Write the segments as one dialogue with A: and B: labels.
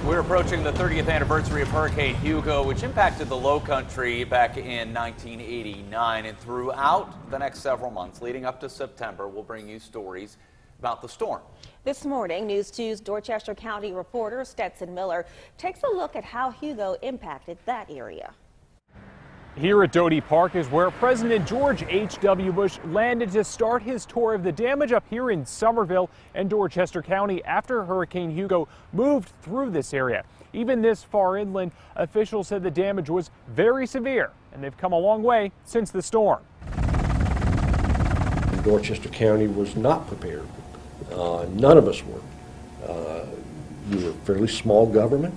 A: We're approaching the 30th anniversary of Hurricane Hugo, which impacted the Low Country back in 1989. And throughout the next several months leading up to September, we'll bring you stories about the storm. This morning, News 2's Dorchester County reporter Stetson Miller takes a look at how Hugo impacted that area.
B: Here at Doty Park is where President George H.W. Bush landed to start his tour of the damage up here in Somerville and Dorchester County after Hurricane Hugo moved through this area. Even this far inland, officials said the damage was very severe, and they've come a long way since the storm.
C: Dorchester County was not prepared. None of us were. We were a fairly small government.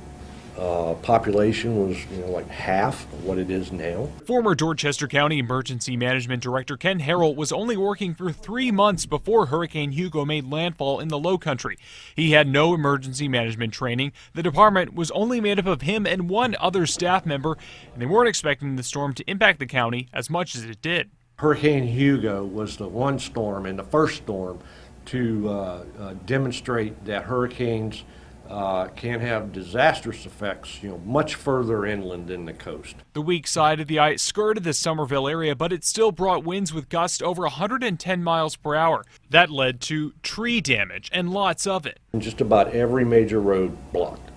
C: Population was, like half of what it is now.
B: Former Dorchester County Emergency Management Director Ken Harrell was only working for 3 months before Hurricane Hugo made landfall in the Low Country. He had no emergency management training. The department was only made up of him and one other staff member, and they weren't expecting the storm to impact the county as much as it did.
C: Hurricane Hugo was the one storm and the first storm to demonstrate that hurricanes can have disastrous effects, much further inland than the coast.
B: The weak side of the ice skirted the Somerville area, but it still brought winds with gusts over 110 miles per hour. That led to tree damage, and lots of it.
C: And just about every major road blocked.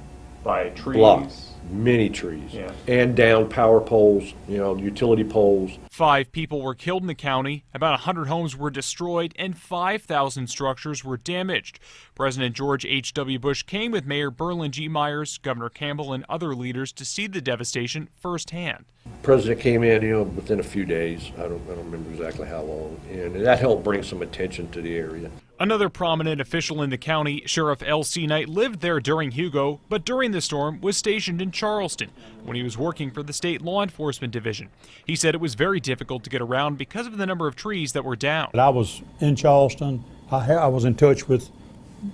B: By trees?
C: Blocked. Many trees. Yeah. And down power poles, utility poles.
B: 5 people were killed in the county, about 100 homes were destroyed, and 5,000 structures were damaged. President George H.W. Bush came with Mayor Berlin G. Myers, Governor Campbell, and other leaders to see the devastation firsthand.
C: The president came in, within a few days. I don't remember exactly how long, and that helped bring some attention to the area.
B: Another prominent official in the county, Sheriff L.C. Knight, lived there during Hugo, but during the storm was stationed in Charleston when he was working for the state law enforcement division. He said it was very difficult to get around because of the number of trees that were down.
D: I was in Charleston. I was in touch with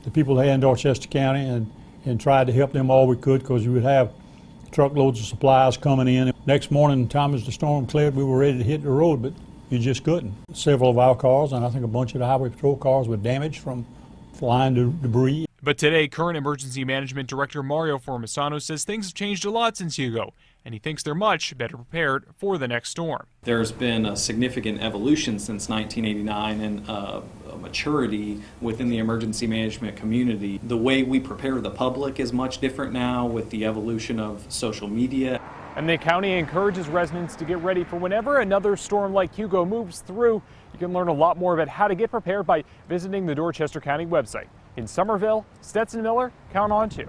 D: the people there in Dorchester County and tried to help them all we could, because we would have truckloads of supplies coming in. Next morning, time as the storm cleared, we were ready to hit the road, but you just couldn't. Several of our cars, and I think a bunch of the highway patrol cars, were damaged from flying debris.
B: But today, current Emergency Management Director Mario Formisano says things have changed a lot since Hugo, and he thinks they're much better prepared for the next storm.
E: There's been a significant evolution since 1989 and a maturity within the emergency management community. The way we prepare the public is much different now with the evolution of social media.
B: And the county encourages residents to get ready for whenever another storm like Hugo moves through. You can learn a lot more about how to get prepared by visiting the Dorchester County website. In Somerville, Stetson Miller, Count On 2.